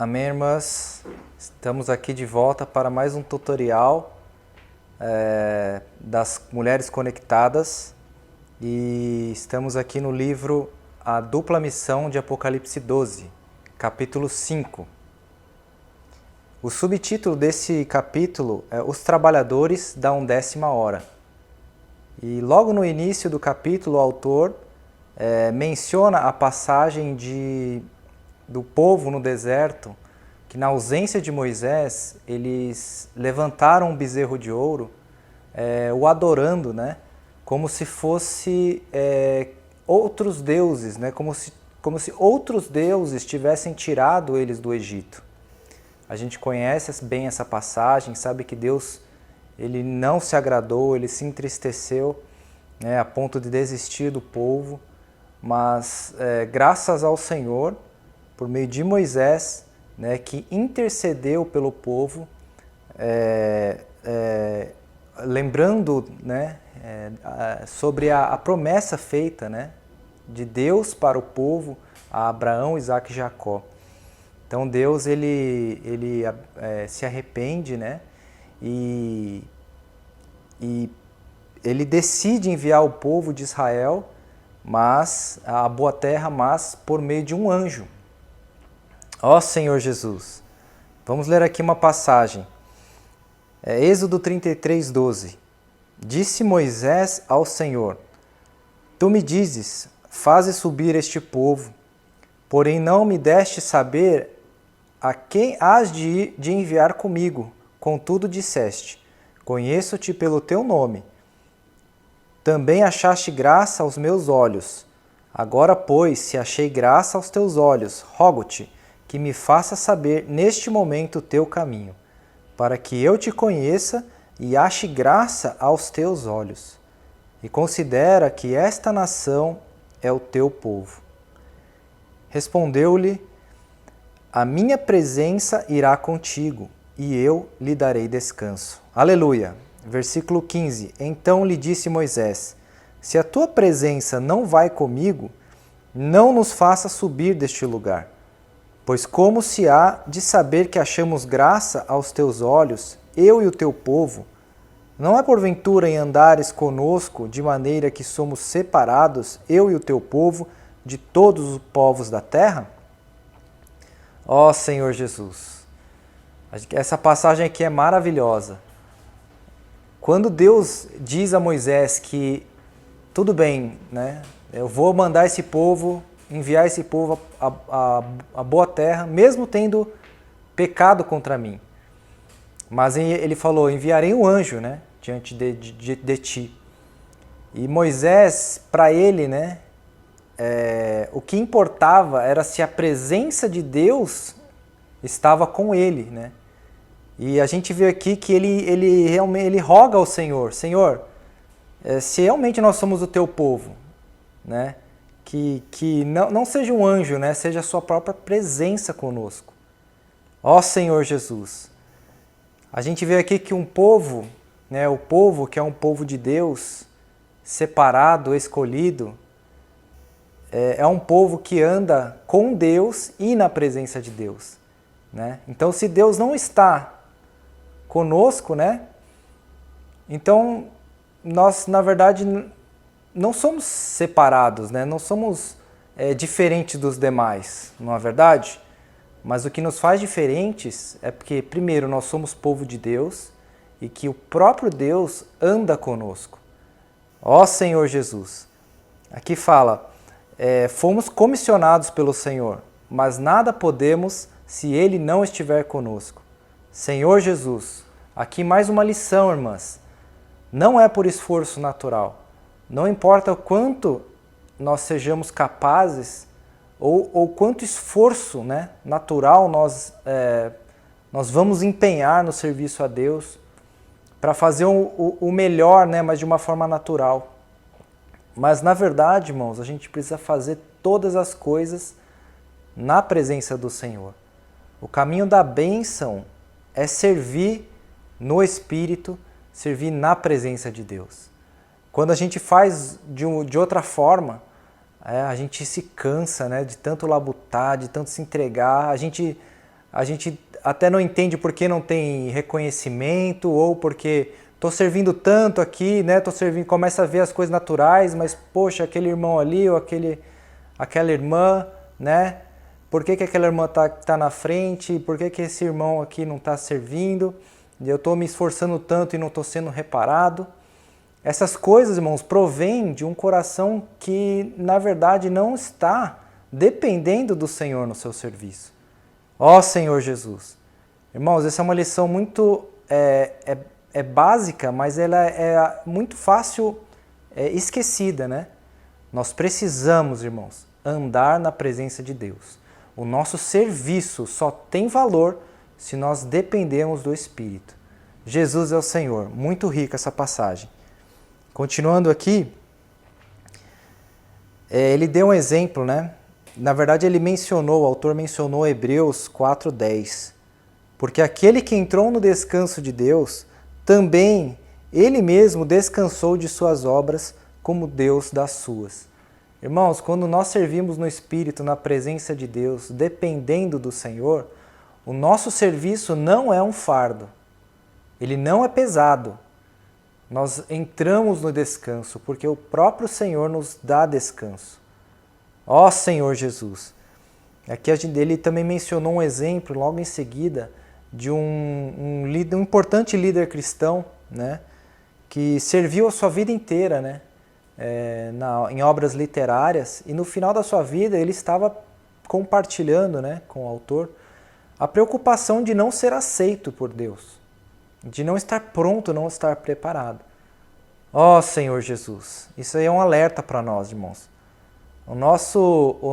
Amém, irmãs? Estamos aqui de volta para mais um tutorial das Mulheres Conectadas e estamos aqui no livro A Dupla Missão de Apocalipse 12, capítulo 5. O subtítulo desse capítulo é Os Trabalhadores da 1ª Hora. E logo no início do capítulo o autor menciona a passagem do povo no deserto, que na ausência de Moisés, eles levantaram um bezerro de ouro, o adorando, né? Como se fosse outros deuses, né? Como se outros deuses tivessem tirado eles do Egito. A gente conhece bem essa passagem, sabe que Deus ele não se agradou, ele se entristeceu, né, a ponto de desistir do povo, mas graças ao Senhor, por meio de Moisés, né, que intercedeu pelo povo, lembrando, né, sobre a promessa feita, né, de Deus para o povo, a Abraão, Isaque e Jacó. Então Deus ele se arrepende, né, e ele decide enviar o povo de Israel, mas a boa terra, mas por meio de um anjo. Ó Senhor Jesus, vamos ler aqui uma passagem. Êxodo 33, 12. Disse Moisés ao Senhor: Tu me dizes, faze subir este povo, porém não me deste saber a quem hás de enviar comigo. Contudo disseste, conheço-te pelo teu nome. Também achaste graça aos meus olhos. Agora, pois, se achei graça aos teus olhos, rogo-te que me faça saber neste momento o teu caminho, para que eu te conheça e ache graça aos teus olhos. E considera que esta nação é o teu povo. Respondeu-lhe: A minha presença irá contigo, e eu lhe darei descanso. Aleluia! Versículo 15. Então lhe disse Moisés: Se a tua presença não vai comigo, não nos faça subir deste lugar. Pois como se há de saber que achamos graça aos teus olhos, eu e o teu povo? Não é porventura em andares conosco, de maneira que somos separados, eu e o teu povo, de todos os povos da terra? Ó Senhor Jesus, essa passagem aqui é maravilhosa. Quando Deus diz a Moisés que, tudo bem, né, eu vou mandar esse povo, enviar esse povo à boa terra, mesmo tendo pecado contra mim. Mas ele falou, enviarei um anjo, né, diante de ti. E Moisés, para ele, né, o que importava era se a presença de Deus estava com ele, né? E a gente vê aqui que ele realmente roga ao Senhor, Senhor, se realmente nós somos o teu povo, né? Que não seja um anjo, né? Seja a sua própria presença conosco. Ó Senhor Jesus, a gente vê aqui que um povo, né? O povo que é um povo de Deus, separado, escolhido, é um povo que anda com Deus e na presença de Deus, né? Então, se Deus não está conosco, né? Então, nós, na verdade, não somos separados, né? Não somos diferentes dos demais, não é verdade? Mas o que nos faz diferentes é porque, primeiro, nós somos povo de Deus e que o próprio Deus anda conosco. Ó Senhor Jesus! Aqui fala, fomos comissionados pelo Senhor, mas nada podemos se Ele não estiver conosco. Senhor Jesus, aqui mais uma lição, irmãs. Não é por esforço natural. Não importa o quanto nós sejamos capazes ou quanto esforço, né, natural nós vamos empenhar no serviço a Deus para fazer o melhor, né, mas de uma forma natural. Mas, na verdade, irmãos, a gente precisa fazer todas as coisas na presença do Senhor. O caminho da bênção é servir no Espírito, servir na presença de Deus. Quando a gente faz de outra forma, a gente se cansa, né, de tanto labutar, de tanto se entregar, a gente a gente até não entende por que não tem reconhecimento, ou porque estou servindo tanto aqui, né? Tô servindo, começa a ver as coisas naturais, mas poxa, aquele irmão ali ou aquela irmã, né? Por que aquela irmã tá na frente? Por que esse irmão aqui não está servindo? Eu estou me esforçando tanto e não estou sendo reparado. Essas coisas, irmãos, provêm de um coração que, na verdade, não está dependendo do Senhor no seu serviço. Ó Senhor Jesus! Irmãos, essa é uma lição muito básica, mas ela é muito fácil esquecida, né? Nós precisamos, irmãos, andar na presença de Deus. O nosso serviço só tem valor se nós dependemos do Espírito. Jesus é o Senhor. Muito rica essa passagem. Continuando aqui, ele deu um exemplo, né? Na verdade, o autor mencionou Hebreus 4:10. Porque aquele que entrou no descanso de Deus, também ele mesmo descansou de suas obras, como Deus das suas. Irmãos, quando nós servimos no Espírito, na presença de Deus, dependendo do Senhor, o nosso serviço não é um fardo. Ele não é pesado. Nós entramos no descanso, porque o próprio Senhor nos dá descanso. Ó Senhor Jesus! Aqui ele também mencionou um exemplo, logo em seguida, de um importante líder cristão, né, que serviu a sua vida inteira, né, em obras literárias, e no final da sua vida ele estava compartilhando, né, com o autor a preocupação de não ser aceito por Deus, de não estar pronto, não estar preparado. Ó Senhor Jesus, isso aí é um alerta para nós, irmãos.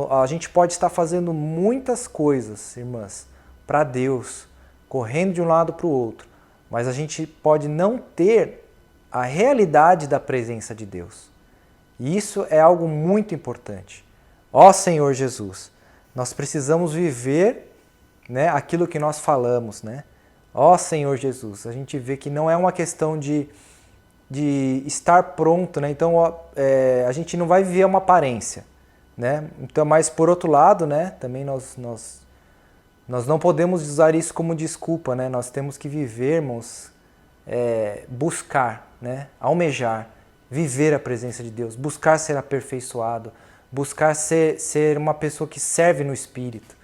A gente pode estar fazendo muitas coisas, irmãs, para Deus, correndo de um lado para o outro, mas a gente pode não ter a realidade da presença de Deus. E isso é algo muito importante. Ó Senhor Jesus, nós precisamos viver, né, aquilo que nós falamos, né? Ó Senhor Jesus, a gente vê que não é uma questão de estar pronto, né? Então a gente não vai viver uma aparência, né? Então, mas por outro lado, né, também nós não podemos usar isso como desculpa, né? Nós temos que vivermos, buscar, né, almejar, viver a presença de Deus, buscar ser aperfeiçoado, buscar ser uma pessoa que serve no Espírito.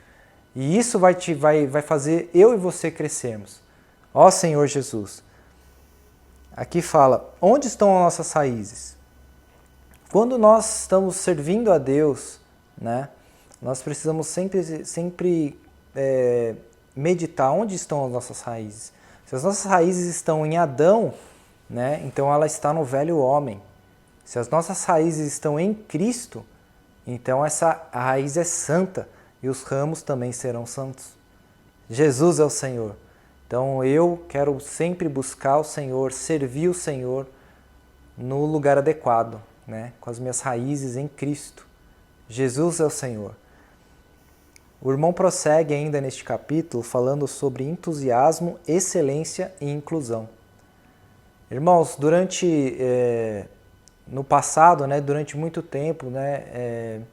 E isso vai fazer eu e você crescermos. Ó Senhor Jesus! Aqui fala, onde estão as nossas raízes? Quando nós estamos servindo a Deus, né, nós precisamos sempre meditar onde estão as nossas raízes. Se as nossas raízes estão em Adão, né, então ela está no velho homem. Se as nossas raízes estão em Cristo, então a raiz é santa e os ramos também serão santos. Jesus é o Senhor. Então eu quero sempre buscar o Senhor, servir o Senhor no lugar adequado, né, com as minhas raízes em Cristo. Jesus é o Senhor. O irmão prossegue ainda neste capítulo falando sobre entusiasmo, excelência e inclusão. Irmãos, no passado, né, durante muito tempo, né,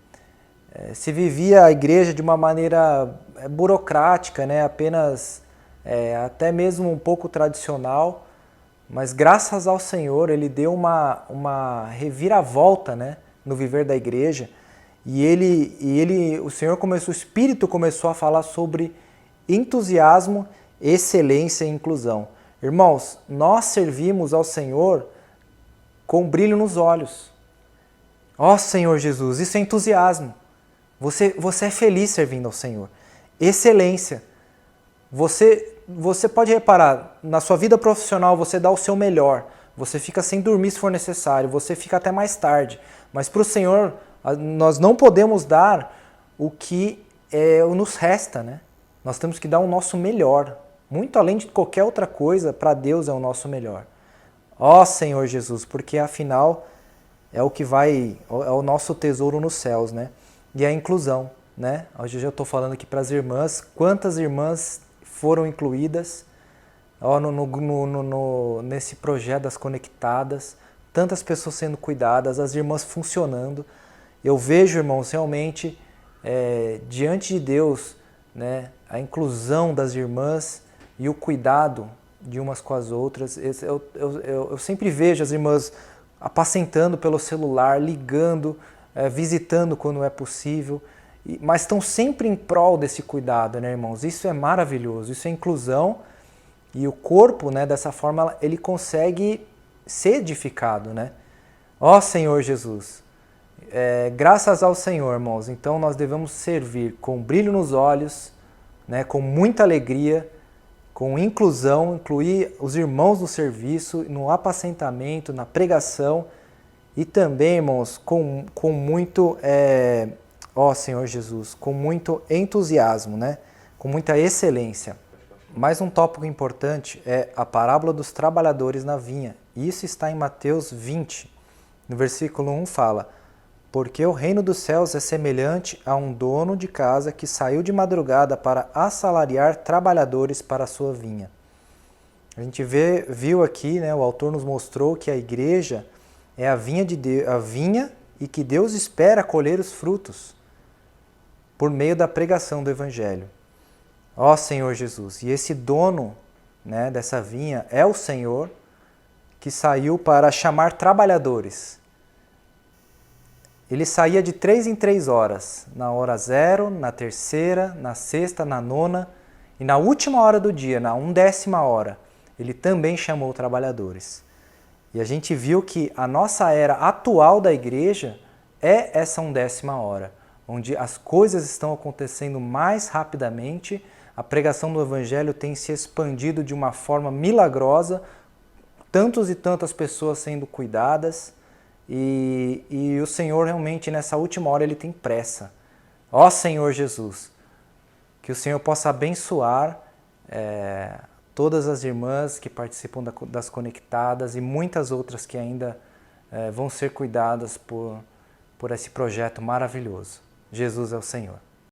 se vivia a igreja de uma maneira burocrática, né, apenas até mesmo um pouco tradicional, mas graças ao Senhor ele deu uma reviravolta, né, no viver da igreja. E o Espírito começou a falar sobre entusiasmo, excelência e inclusão. Irmãos, nós servimos ao Senhor com brilho nos olhos. Ó Senhor Jesus, isso é entusiasmo. Você é feliz servindo ao Senhor. Excelência. Você pode reparar, na sua vida profissional você dá o seu melhor. Você fica sem dormir se for necessário, você fica até mais tarde. Mas para o Senhor, nós não podemos dar o que nos resta, né? Nós temos que dar o nosso melhor. Muito além de qualquer outra coisa, para Deus é o nosso melhor. Ó Senhor Jesus, porque afinal é o nosso tesouro nos céus, né? E a inclusão, né? Hoje eu já estou falando aqui para as irmãs, quantas irmãs foram incluídas nesse projeto das conectadas, tantas pessoas sendo cuidadas, as irmãs funcionando. Eu vejo, irmãos, realmente, diante de Deus, né, a inclusão das irmãs e o cuidado de umas com as outras. Eu sempre vejo as irmãs apacentando pelo celular, ligando, visitando quando é possível, mas estão sempre em prol desse cuidado, né, irmãos? Isso é maravilhoso, isso é inclusão, e o corpo, né, dessa forma, ele consegue ser edificado, né? Ó Senhor Jesus, graças ao Senhor, irmãos, então nós devemos servir com brilho nos olhos, né, com muita alegria, com inclusão, incluir os irmãos no serviço, no apacentamento, na pregação e também, irmãos, com muito, ó Senhor Jesus, com muito entusiasmo, né, com muita excelência. Mais um tópico importante é a parábola dos trabalhadores na vinha. Isso está em Mateus 20. No versículo 1 fala: porque o reino dos céus é semelhante a um dono de casa que saiu de madrugada para assalariar trabalhadores para a sua vinha. A gente viu aqui, né, o autor nos mostrou que a igreja é a vinha de Deus, a vinha, e que Deus espera colher os frutos por meio da pregação do evangelho. Ó Senhor Jesus, e esse dono, né, dessa vinha é o Senhor que saiu para chamar trabalhadores. Ele saía de 3 em 3 horas, na hora 0, na terceira, na sexta, na nona e na última hora do dia, na 1ª hora, ele também chamou trabalhadores. E a gente viu que a nossa era atual da igreja é essa 1ª hora, onde as coisas estão acontecendo mais rapidamente, a pregação do evangelho tem se expandido de uma forma milagrosa, tantas e tantas pessoas sendo cuidadas, e o Senhor realmente nessa última hora ele tem pressa. Ó Senhor Jesus, que o Senhor possa abençoar todas as irmãs que participam das conectadas e muitas outras que ainda vão ser cuidadas por esse projeto maravilhoso. Jesus é o Senhor.